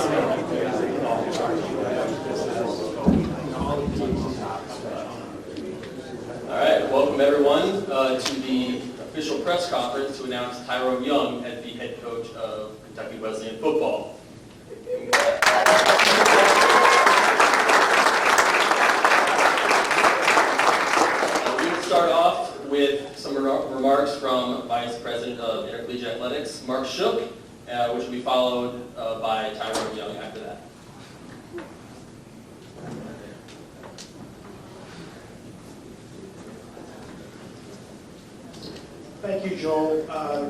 All right, welcome everyone to the official press conference to announce Tyrone Young as the head coach of Kentucky Wesleyan football. We will start off with some remarks from Vice President of Intercollegiate Athletics, Mark Shook, which will be followed by Tyrone Young after that. Thank you, Joel.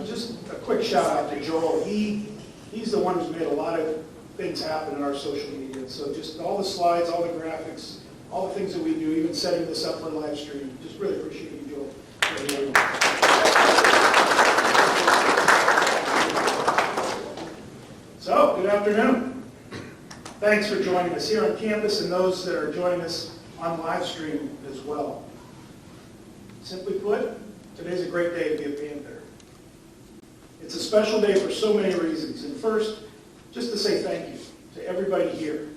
Just a quick shout out to Joel. He's the one who's made a lot of things happen in our social media. So just all the slides, all the graphics, all the things that we do, even setting this up for live stream. Just really appreciate you, Joel. So, good afternoon. Thanks for joining us here on campus and those that are joining us on live stream as well. Simply put, today's a great day to be a Panther. It's a special day for so many reasons. And first, just to say thank you to everybody here.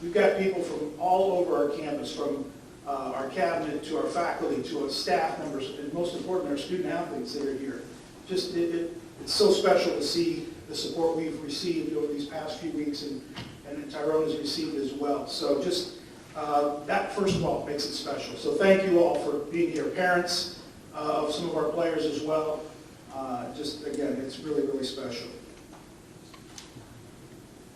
We've got people from all over our campus, from our cabinet to our faculty to our staff members, and most important, our student athletes that are here. Just it's so special to see the support we've received over these past few weeks, and Tyrone has received as well. So just that, first of all, makes it special. So thank you all for being here. Parents of some of our players as well. Just, again, it's really, really special.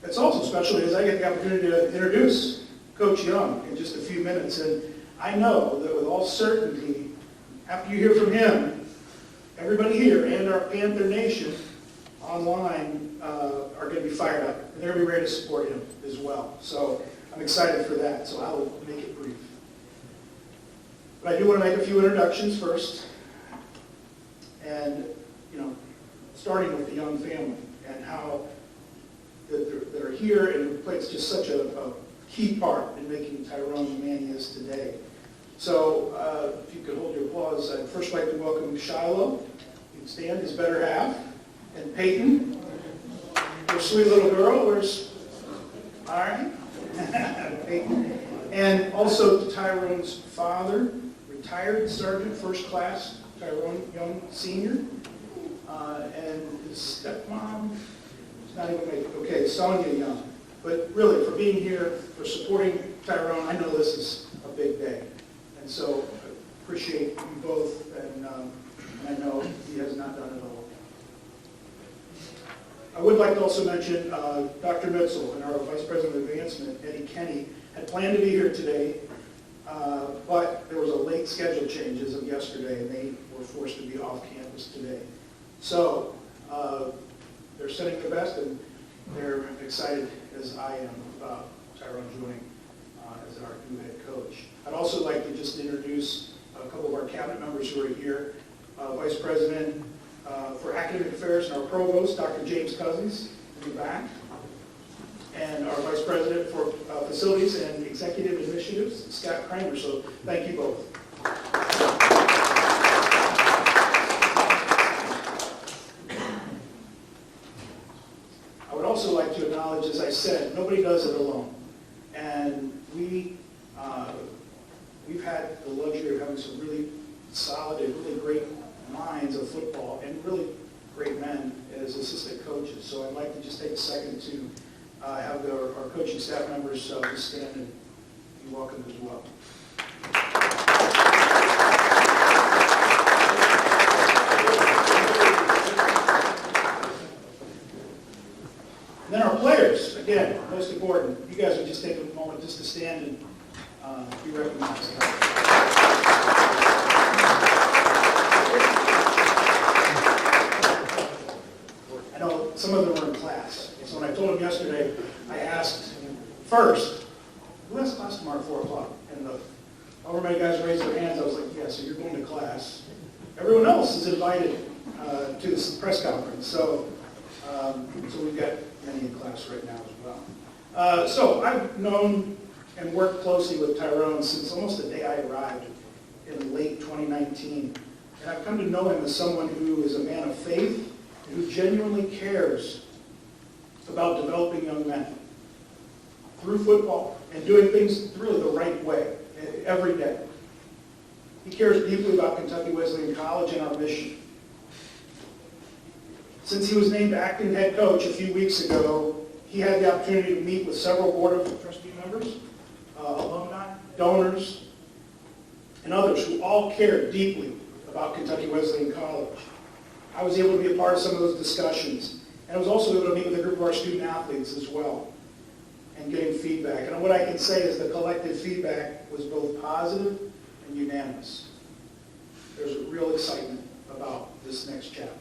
It's also special because I get the opportunity to introduce Coach Young in just a few minutes. And I know that with all certainty, after you hear from him, everybody here and our Panther Nation online are going to be fired up. And they're going to be ready to support him as well. So I'm excited for that. So I will make it brief. But I do want to make a few introductions first. And, starting with the Young family and how that are here and plays just such a key part in making Tyrone the man he is today. So if you could hold your applause, I'd first like to welcome Shiloh. You can stand, his better half. And Peyton, your sweet little girl. Where's, all right. Peyton. And also Tyrone's father, retired Sergeant First Class, Tyrone Young Sr., and his stepmom, she's not even making, okay, Sonia Young. But really, for being here, for supporting Tyrone, I know this is a big day. And so I appreciate you both, and I know he has not done it all. I would like to also mention Dr. Mitzel and our Vice President of Advancement, Eddie Kenny, had planned to be here today, but there was a late schedule change as of yesterday, and they were forced to be off campus today. So they're sending their best, and they're excited as I am about Tyrone joining as our new head coach. I'd also like to just introduce a couple of our cabinet members who are here. Vice President for Academic Affairs and our Provost, Dr. James Cousins, in the back. And our Vice President for Facilities and Executive Initiatives, Scott Kramer. So thank you both. I would also like to acknowledge, as I said, nobody does it alone. And we've had the luxury of having some really solid and really great minds of football and really great men as assistant coaches. So I'd like to just take a second to have our coaching staff members just stand and be welcomed as well. And then our players, again, most important, you guys would just take a moment just to stand and be recognized. I know some of them were in class. So when I told them yesterday, I asked first, who has class tomorrow at 4 o'clock? And however many guys raised their hands, I was like, yeah, so you're going to class. Everyone else is invited to this press conference. So we've got many in class right now as well. So I've known and worked closely with Tyrone since almost the day I arrived in late 2019. And I've come to know him as someone who is a man of faith and who genuinely cares about developing young men. through football and doing things really the right way every day. He cares deeply about Kentucky Wesleyan College and our mission. Since he was named acting head coach a few weeks ago, he had the opportunity to meet with several Board of Trustee members, alumni, donors, and others who all cared deeply about Kentucky Wesleyan College. I was able to be a part of some of those discussions, and I was also able to meet with a group of our student athletes as well and getting feedback. And what I can say is the collective feedback was both positive and unanimous. There's a real excitement about this next chapter.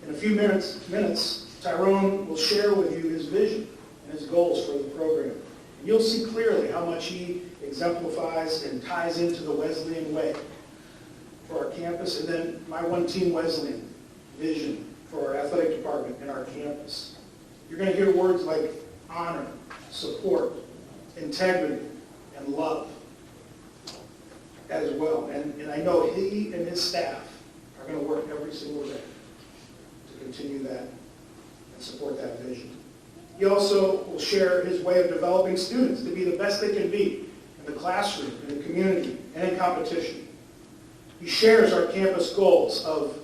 In a few minutes, Tyrone will share with you his vision and his goals for the program. And you'll see clearly how much he exemplifies and ties into the Wesleyan way for our campus, and then my One Team Wesleyan vision for our athletic department and our campus. You're going to hear words like honor, support, integrity, and love as well. And I know he and his staff are going to work every single day to continue that and support that vision. He also will share his way of developing students to be the best they can be in the classroom, in the community, and in competition. He shares our campus goals of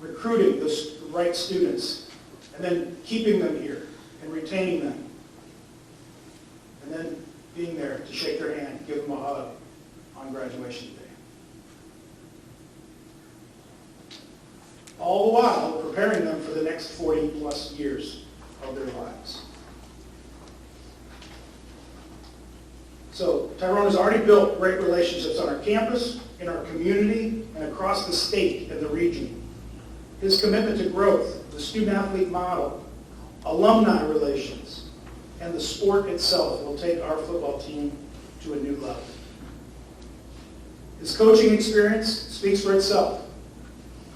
recruiting the right students and then keeping them here and retaining them. And then being there to shake their hand, give them a hug on graduation day. All the while preparing them for the next 40 plus years of their lives. So Tyrone has already built great relationships on our campus, in our community, and across the state and the region. His commitment to growth, the student-athlete model, alumni relations, and the sport itself will take our football team to a new level. His coaching experience speaks for itself.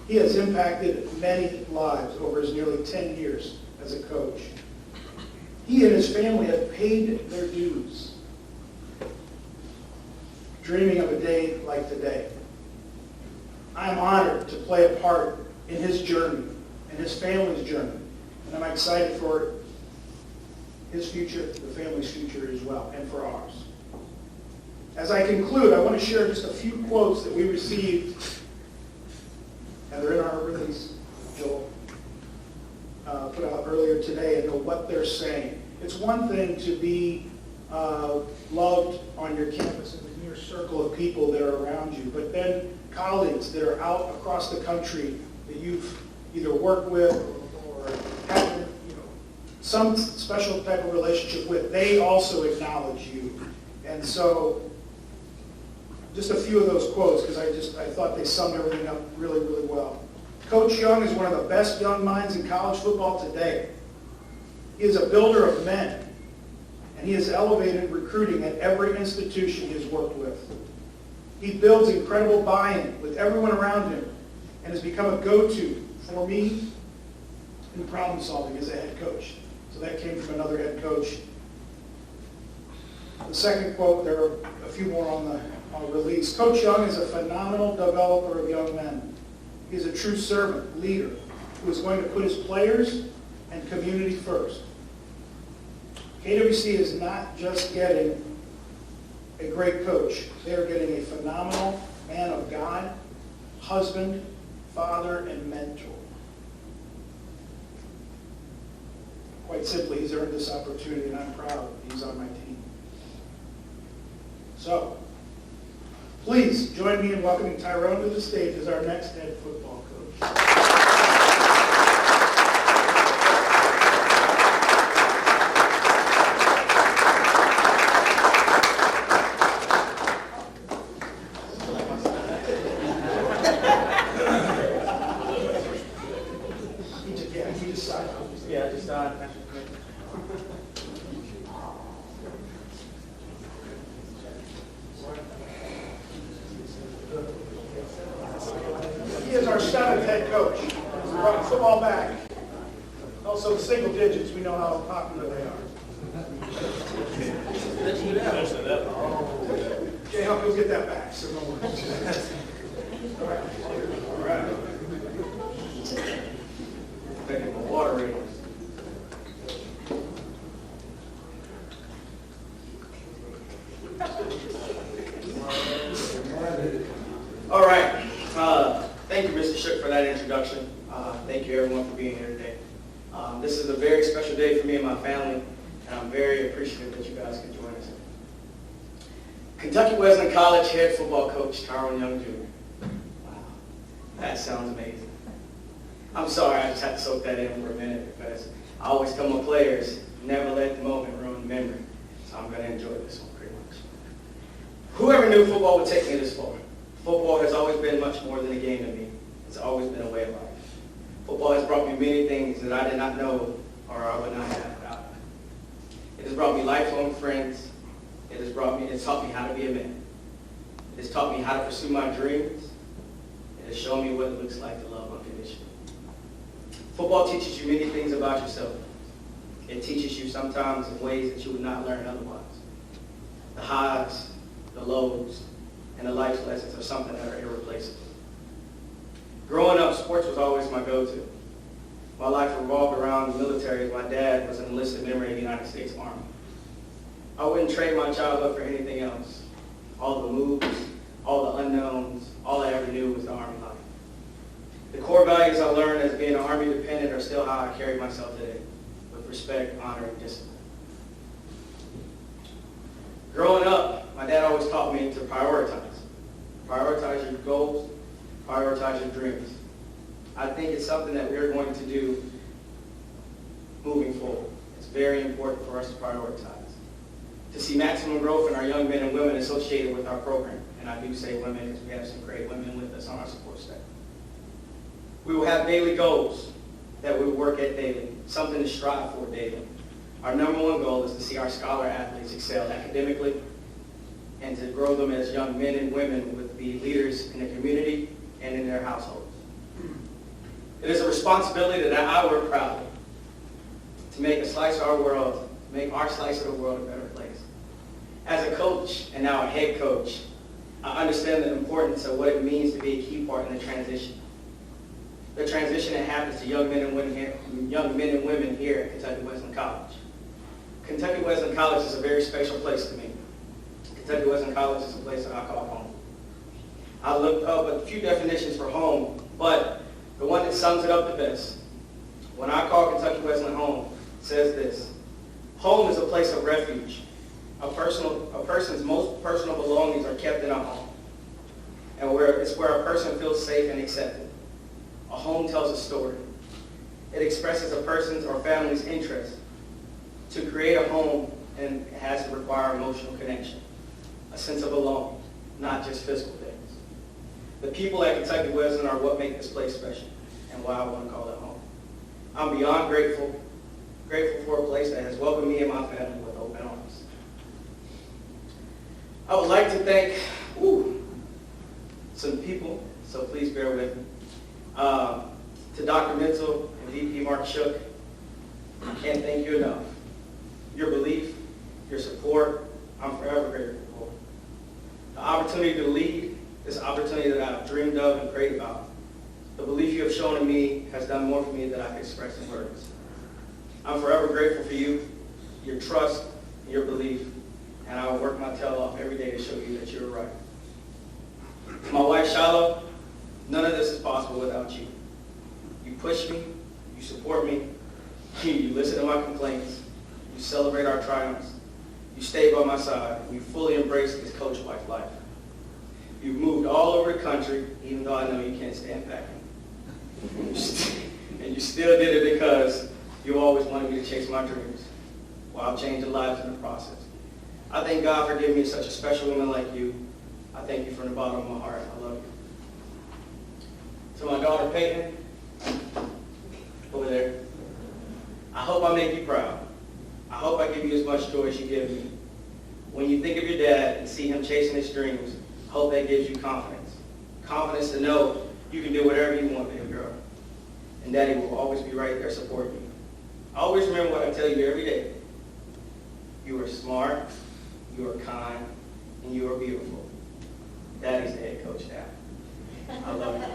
He has impacted many lives over his nearly 10 years as a coach. He and his family have paid their dues, dreaming of a day like today. I am honored to play a part in his journey and his family's journey, and I'm excited for his future, the family's future as well, and for ours. As I conclude, I want to share just a few quotes that we received, and they're in our release, Joel put out earlier today, and know what they're saying. It's one thing to be loved on your campus in the near circle of people that are around you, but then colleagues that are out across the country that you've either worked with or had some special type of relationship with, they also acknowledge you. And so just a few of those quotes, because I thought they summed everything up really, really well. Coach Young is one of the best young minds in college football today. He is a builder of men, and he has elevated recruiting at every institution he has worked with. He builds incredible buy-in with everyone around him and has become a go-to for me in problem solving as a head coach. So that came from another head coach. The second quote, there are a few more on the release. Coach Young is a phenomenal developer of young men. He is a true servant, leader, who is going to put his players and community first. KWC is not just getting a great coach. They are getting a phenomenal man of God, husband, father, and mentor. Quite simply, he's earned this opportunity, and I'm proud he's on my team. So, please join me in welcoming Tyrone to the stage as our next head football coach. He is our seventh head coach. He's brought football back. Also the single digits, we know how popular they are. Jay, help us get that back. So no worries. All right. All right. Making the water race. that introduction. Thank you everyone for being here today. This is a very special day for me and my family, and I'm very appreciative that you guys can join us. Kentucky Wesleyan College head football coach Tyrone Young Jr. Wow, that sounds amazing. I'm sorry, I just had to soak that in for a minute because I always tell my players, never let the moment ruin the memory. So I'm going to enjoy this one pretty much. Whoever knew football would take me this far? Football has always been much more than a game to me. It's always been a way of life. Football has brought me many things that I did not know or I would not have without it. It has brought me lifelong friends. It's taught me how to be a man. It has taught me how to pursue my dreams. It has shown me what it looks like to love unconditionally. Football teaches you many things about yourself. It teaches you sometimes in ways that you would not learn otherwise. The highs, the lows, and the life lessons are something that are irreplaceable. Growing up, sports was always my go-to. My life revolved around the military as my dad was an enlisted member of the United States Army. I wouldn't trade my childhood for anything else. All the moves, all the unknowns, all I ever knew was the Army life. The core values I learned as being an Army dependent are still how I carry myself today, with respect, honor, and discipline. Growing up, my dad always taught me to prioritize. Prioritize your goals, prioritize your dreams. I think it's something that we're going to do moving forward. It's very important for us to prioritize. To see maximum growth in our young men and women associated with our program. And I do say women because we have some great women with us on our support staff. We will have daily goals that we will work at daily, something to strive for daily. Our number one goal is to see our scholar athletes excel academically and to grow them as young men and women with the leaders in the community and in their households. It is a responsibility that I work proudly to make a slice of our world, make our slice of the world a better place. As a coach and now a head coach, I understand the importance of what it means to be a key part in the transition. The transition that happens to young men and women here at Kentucky Wesleyan College. Kentucky Wesleyan College is a very special place to me. Kentucky Wesleyan College is a place that I call home. I looked up a few definitions for home, but the one that sums it up the best, when I call Kentucky Wesleyan home, says this: home is a place of refuge. A person's most personal belongings are kept in a home, and it's where a person feels safe and accepted. A home tells a story. It expresses a person's or family's interest. To create a home, and it has to require emotional connection, a sense of belonging, not just physical things. The people at Kentucky Wesleyan are what make this place special, and why I want to call it home. I'm beyond grateful for a place that has welcomed me and my family with open arms. I would like to thank some people, so please bear with me. To Dr. Mental and VP Mark Shook, I can't thank you enough. Your belief, your support, I'm forever grateful for. The opportunity to lead, this opportunity that I've dreamed of and prayed about. The belief you have shown in me has done more for me than I can express in words. I'm forever grateful for you, your trust, and your belief, and I will work my tail off every day to show you that you're right. To my wife, Shiloh, none of this is possible without you. You push me, you support me, you listen to my complaints, you celebrate our triumphs, you stay by my side, and you fully embrace this coach-wife life. You've moved all over the country, even though I know you can't stand packing. And you still did it because you always wanted me to chase my dreams, while changing lives in the process. I thank God for giving me such a special woman like you. I thank you from the bottom of my heart. I love you. To my daughter Peyton, over there, I hope I make you proud. I hope I give you as much joy as you give me. When you think of your dad and see him chasing his dreams, I hope that gives you confidence. Confidence to know you can do whatever you want, baby girl. And Daddy will always be right there supporting you. I always remember what I tell you every day. You are smart, you are kind, and you are beautiful. Daddy's the head coach now. I love you.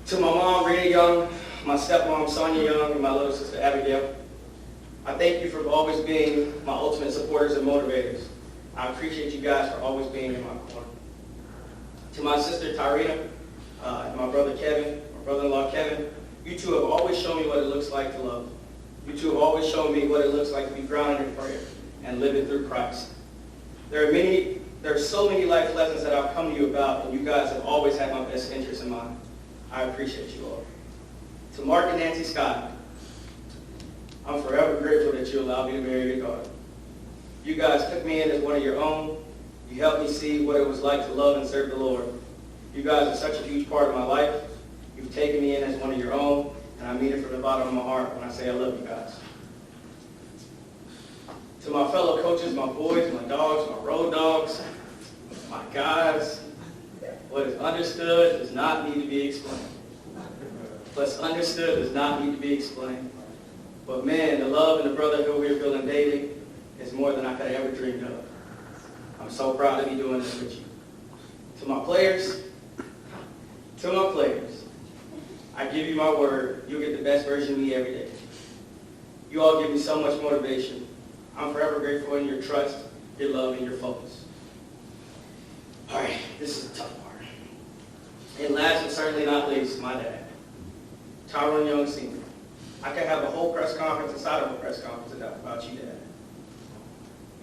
To my mom, Rita Young, my stepmom, Sonia Young, and my little sister, Abigail, I thank you for always being my ultimate supporters and motivators. I appreciate you guys for always being in my corner. To my sister, Tyrone, and my brother Kevin, my brother-in-law Kevin, you two have always shown me what it looks like to love. You two have always shown me what it looks like to be grounded in prayer and live it through Christ. There are so many life lessons that I've come to you about, and you guys have always had my best interests in mind. I appreciate you all. To Mark and Nancy Scott, I'm forever grateful that you allowed me to marry your daughter. You guys took me in as one of your own. You helped me see what it was like to love and serve the Lord. You guys are such a huge part of my life. You've taken me in as one of your own, and I mean it from the bottom of my heart when I say I love you guys. To my fellow coaches, my boys, my dogs, my road dogs, my guys, what is understood does not need to be explained. What's understood does not need to be explained. But man, the love and the brotherhood we're feeling daily is more than I could have ever dreamed of. I'm so proud to be doing this with you. To my players, I give you my word, you'll get the best version of me every day. You all give me so much motivation. I'm forever grateful in your trust, your love, and your focus. All right, this is a tough part. And last but certainly not least, my dad, Tyrone Young Sr. I could have a whole press conference inside of a press conference about you, Dad.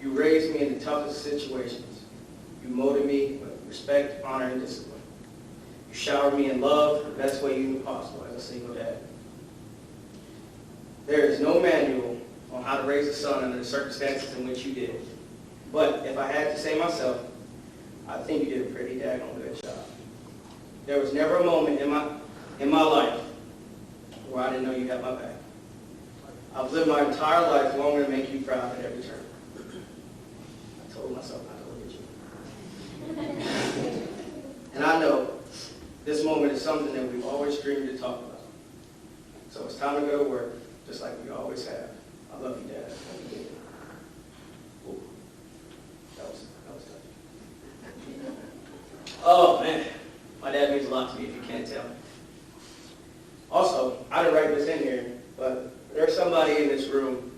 You raised me in the toughest situations. You molded me with respect, honor, and discipline. You showered me in love the best way you knew possible as a single dad. There is no manual on how to raise a son under the circumstances in which you did. But if I had to say myself, I think you did a pretty daggone good job. There was never a moment in my life where I didn't know you had my back. I've lived my entire life longing to make you proud at every turn. I told myself not to look at you. And I know this moment is something that we've always dreamed to talk about. So it's time to go to work, just like we always have. I love you, Dad. Ooh, that was touching. Oh, man. My dad means a lot to me, if you can't tell. Also, I didn't write this in here, but there's somebody in this room,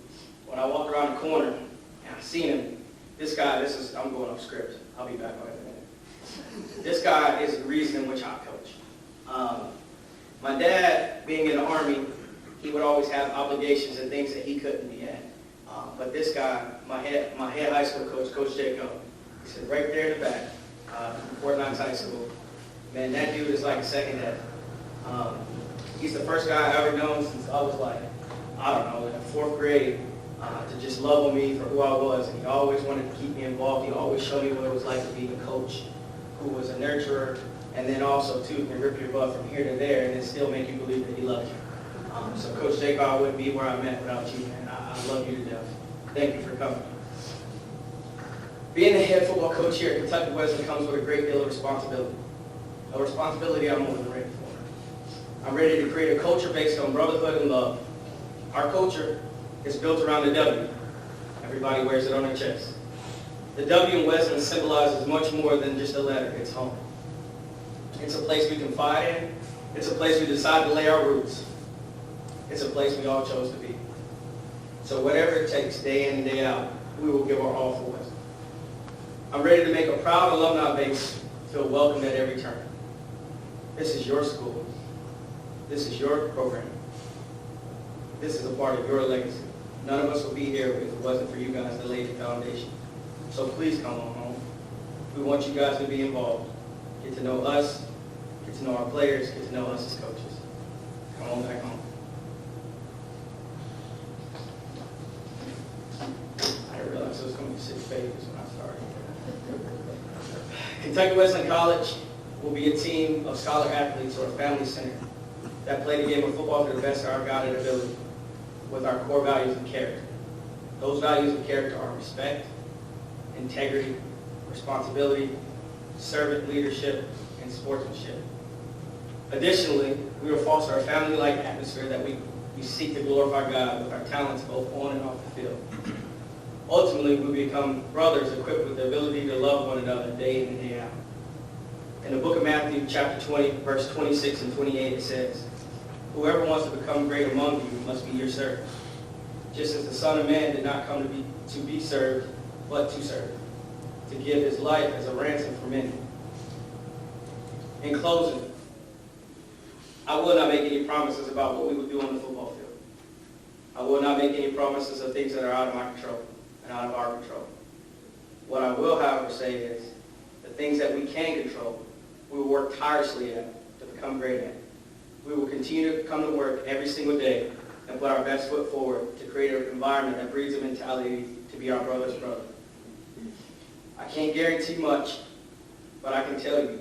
when I walk around the corner, and I seen him, I'm going off script. I'll be back on it in a minute. This guy is the reason in which I coach. My dad, being in the Army, he would always have obligations and things that he couldn't be at. But this guy, my head high school coach, Coach Jacob, he said right there in the back, Fort Knox High School, man, that dude is like a second dad. He's the first guy I've ever known since I was like, I don't know, in the 4th grade, to just love on me for who I was. And he always wanted to keep me involved. He always showed me what it was like to be a coach who was a nurturer, and then also, too, can rip your butt from here to there and then still make you believe that he loves you. So Coach Jacob, I wouldn't be where I'm at without you, man. I love you to death. Thank you for coming. Being the head football coach here at Kentucky Wesleyan comes with a great deal of responsibility. A responsibility I'm more than ready for. I'm ready to create a culture based on brotherhood and love. Our culture is built around the W. Everybody wears it on their chest. The W in Wesleyan symbolizes much more than just a letter. It's home. It's a place we confide in. It's a place we decide to lay our roots. It's a place we all chose to be. So whatever it takes, day in and day out, we will give our all for Wesleyan. I'm ready to make a proud alumni base feel welcome at every turn. This is your school. This is your program. This is a part of your legacy. None of us will be here if it wasn't for you guys that laid the foundation. So please come on home. We want you guys to be involved. Get to know us, get to know our players, get to know us as coaches. Come on back home. I didn't realize it was going to be 6 pages when I started. Kentucky Wesleyan College will be a team of scholar athletes or a family center that play the game of football to the best of our guided ability with our core values and character. Those values and character are respect, integrity, responsibility, servant leadership, and sportsmanship. Additionally, we will foster a family-like atmosphere that we seek to glorify God with our talents both on and off the field. Ultimately, we become brothers equipped with the ability to love one another day in and day out. In the book of Matthew, chapter 20, verse 26 and 28, it says, "Whoever wants to become great among you must be your servant, just as the Son of Man did not come to be served, but to serve, to give his life as a ransom for many." In closing, I will not make any promises about what we would do on the football field. I will not make any promises of things that are out of my control and out of our control. What I will, however, say is the things that we can control, we will work tirelessly at to become great at. We will continue to come to work every single day and put our best foot forward to create an environment that breeds a mentality to be our brother's brother. I can't guarantee much, but I can tell you,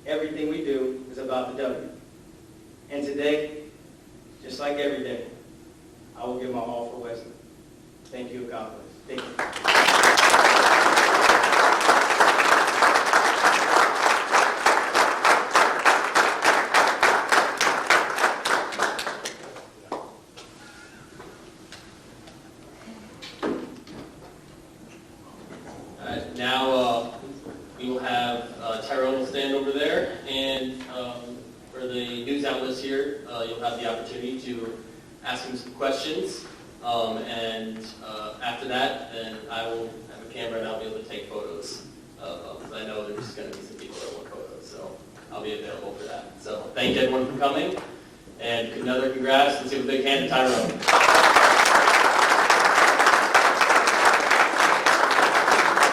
everything we do is about the W. And today, just like every day, I will give my all for Wesley. Thank you, God bless. Thank you. Now we will have Tyrone will stand over there, and for the news outlets here, you'll have the opportunity to ask him some questions. And after that, then I will have a camera and I'll be able to take photos. I know there's going to be some people that want photos, so I'll be available for that. So thank everyone for coming, and another congrats. Let's give a big hand to Tyrone.